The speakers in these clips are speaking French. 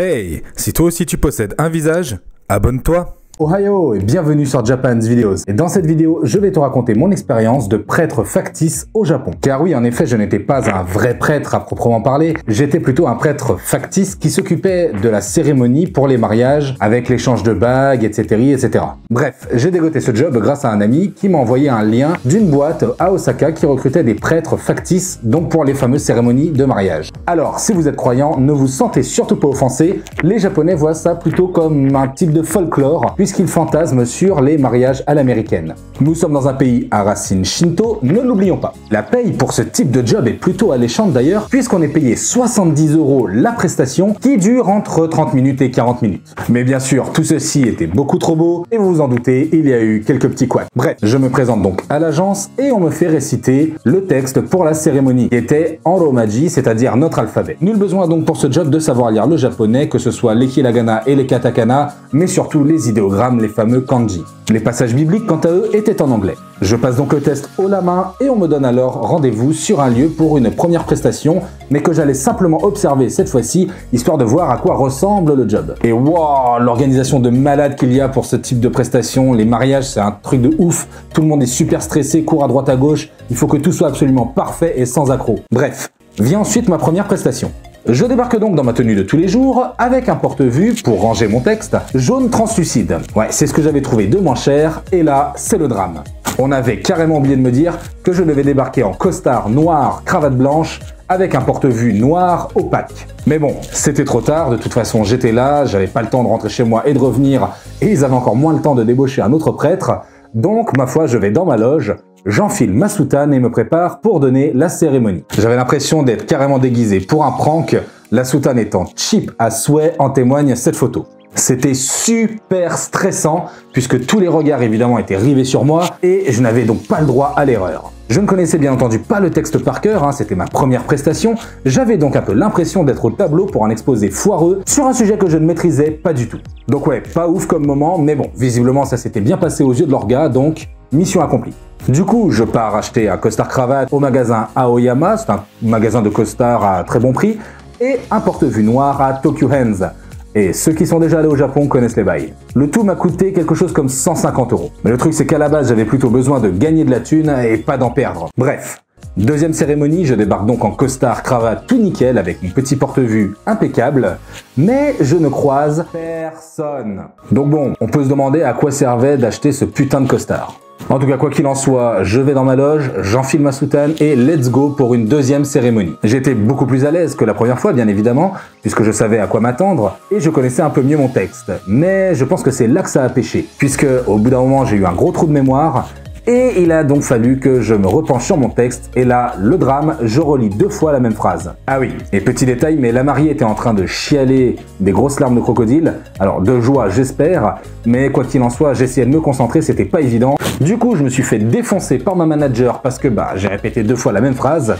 Hey, si toi aussi tu possèdes un visage, abonne-toi. Ohio et bienvenue sur Japan's Videos. Et dans cette vidéo, je vais te raconter mon expérience de prêtre factice au Japon. Car oui, en effet, je n'étais pas un vrai prêtre à proprement parler, j'étais plutôt un prêtre factice qui s'occupait de la cérémonie pour les mariages, avec l'échange de bagues, etc., etc. Bref, j'ai dégoté ce job grâce à un ami qui m'a envoyé un lien d'une boîte à Osaka qui recrutait des prêtres factices, donc pour les fameuses cérémonies de mariage. Alors, si vous êtes croyant, ne vous sentez surtout pas offensé, les Japonais voient ça plutôt comme un type de folklore, puisqu'ils fantasment sur les mariages à l'américaine. Nous sommes dans un pays à racines shinto, ne l'oublions pas. La paye pour ce type de job est plutôt alléchante d'ailleurs, puisqu'on est payé 70 € la prestation, qui dure entre 30 minutes et 40 minutes. Mais bien sûr, tout ceci était beaucoup trop beau, et vous vous en doutez, il y a eu quelques petits couacs. Bref, je me présente donc à l'agence, et on me fait réciter le texte pour la cérémonie, qui était en romaji, c'est-à-dire notre alphabet. Nul besoin donc pour ce job de savoir lire le japonais, que ce soit les hiragana et les katakana, mais surtout les idéogrammes, les fameux kanji. Les passages bibliques, quant à eux, étaient en anglais. Je passe donc le test haut la main et on me donne alors rendez-vous sur un lieu pour une première prestation, mais que j'allais simplement observer cette fois-ci, histoire de voir à quoi ressemble le job. Et wow, l'organisation de malade qu'il y a pour ce type de prestation, les mariages, c'est un truc de ouf, tout le monde est super stressé, court à droite à gauche, il faut que tout soit absolument parfait et sans accroc. Bref, vient ensuite ma première prestation. Je débarque donc dans ma tenue de tous les jours, avec un porte-vue pour ranger mon texte, jaune translucide. Ouais, c'est ce que j'avais trouvé de moins cher, et là, c'est le drame. On avait carrément oublié de me dire que je devais débarquer en costard noir, cravate blanche, avec un porte-vue noir opaque. Mais bon, c'était trop tard, de toute façon j'étais là, j'avais pas le temps de rentrer chez moi et de revenir, et ils avaient encore moins le temps de débaucher un autre prêtre, donc ma foi je vais dans ma loge, j'enfile ma soutane et me prépare pour donner la cérémonie. J'avais l'impression d'être carrément déguisé pour un prank, la soutane étant cheap à souhait, en témoigne cette photo. C'était super stressant puisque tous les regards évidemment étaient rivés sur moi et je n'avais donc pas le droit à l'erreur. Je ne connaissais bien entendu pas le texte par cœur, c'était ma première prestation, j'avais donc un peu l'impression d'être au tableau pour un exposé foireux sur un sujet que je ne maîtrisais pas du tout. Donc ouais, pas ouf comme moment, mais bon, visiblement ça s'était bien passé aux yeux de l'orga, donc mission accomplie. Du coup, je pars acheter un costard cravate au magasin Aoyama, c'est un magasin de costards à très bon prix, et un porte-vue noir à Tokyo Hands. Et ceux qui sont déjà allés au Japon connaissent les bails. Le tout m'a coûté quelque chose comme 150 €. Mais le truc c'est qu'à la base j'avais plutôt besoin de gagner de la thune et pas d'en perdre. Bref, deuxième cérémonie, je débarque donc en costard cravate tout nickel avec mon petit porte-vue impeccable, mais je ne croise personne. Donc bon, on peut se demander à quoi servait d'acheter ce putain de costard. En tout cas, quoi qu'il en soit, je vais dans ma loge, j'enfile ma soutane et let's go pour une deuxième cérémonie. J'étais beaucoup plus à l'aise que la première fois, bien évidemment, puisque je savais à quoi m'attendre et je connaissais un peu mieux mon texte. Mais je pense que c'est là que ça a pêché, puisque au bout d'un moment, j'ai eu un gros trou de mémoire et il a donc fallu que je me repenche sur mon texte et là, le drame, je relis 2 fois la même phrase. Ah oui, et petit détail, mais la mariée était en train de chialer des grosses larmes de crocodile, alors de joie j'espère, mais quoi qu'il en soit, j'essayais de me concentrer, c'était pas évident. Du coup, je me suis fait défoncer par ma manager parce que j'ai répété 2 fois la même phrase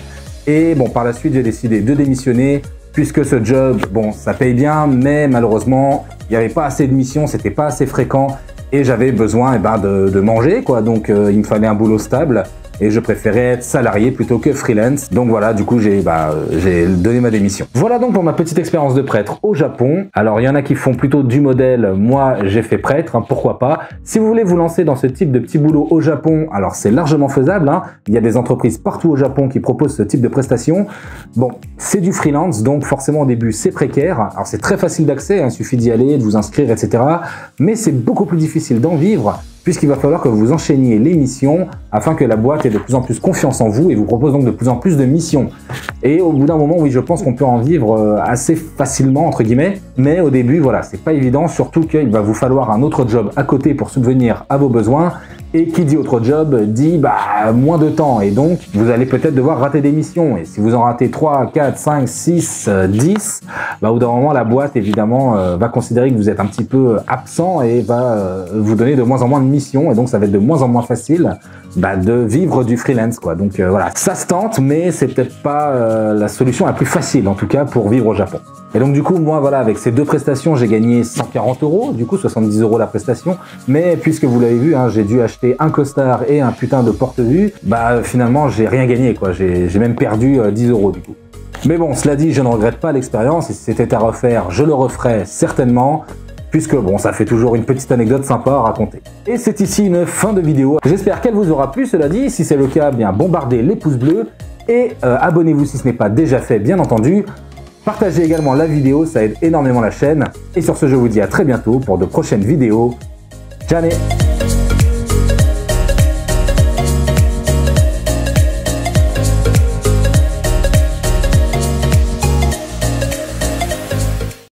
et bon, par la suite, j'ai décidé de démissionner puisque ce job, bon, ça paye bien, mais malheureusement, il n'y avait pas assez de missions, c'était pas assez fréquent. Et j'avais besoin de manger, quoi. Donc il me fallait un boulot stable et je préférais être salarié plutôt que freelance. Donc voilà, du coup j'ai donné ma démission. Voilà donc pour ma petite expérience de prêtre au Japon. Alors il y en a qui font plutôt du modèle, moi j'ai fait prêtre, pourquoi pas. Si vous voulez vous lancer dans ce type de petit boulot au Japon, alors c'est largement faisable. Il y a des entreprises partout au Japon qui proposent ce type de prestations. Bon, c'est du freelance, donc forcément au début c'est précaire. Alors c'est très facile d'accès, il suffit d'y aller, de vous inscrire, etc. Mais c'est beaucoup plus difficile d'en vivre, puisqu'il va falloir que vous enchaîniez les missions afin que la boîte ait de plus en plus confiance en vous et vous propose donc de plus en plus de missions. Et au bout d'un moment, oui, je pense qu'on peut en vivre assez facilement, entre guillemets, mais au début, voilà, c'est pas évident, surtout qu'il va vous falloir un autre job à côté pour subvenir à vos besoins. Et qui dit autre job dit moins de temps et donc vous allez peut-être devoir rater des missions et si vous en ratez 3, 4, 5, 6, 10, au bout d'un moment la boîte évidemment va considérer que vous êtes un petit peu absent et va vous donner de moins en moins de missions et donc ça va être de moins en moins facile de vivre du freelance quoi. Donc voilà, ça se tente mais c'est peut-être pas la solution la plus facile en tout cas pour vivre au Japon. Et donc du coup moi voilà, avec ces 2 prestations j'ai gagné 140 €, du coup 70 € la prestation, mais puisque vous l'avez vu, j'ai dû acheter un costard et un putain de porte-vue, finalement j'ai rien gagné quoi, j'ai même perdu 10 € du coup. Mais bon, cela dit, je ne regrette pas l'expérience, et si c'était à refaire, je le referais certainement, puisque bon, ça fait toujours une petite anecdote sympa à raconter. Et c'est ici une fin de vidéo. J'espère qu'elle vous aura plu, cela dit. Si c'est le cas, bien bombardez les pouces bleus, et abonnez-vous si ce n'est pas déjà fait, bien entendu. Partagez également la vidéo, ça aide énormément la chaîne. Et sur ce, je vous dis à très bientôt pour de prochaines vidéos. Ciao!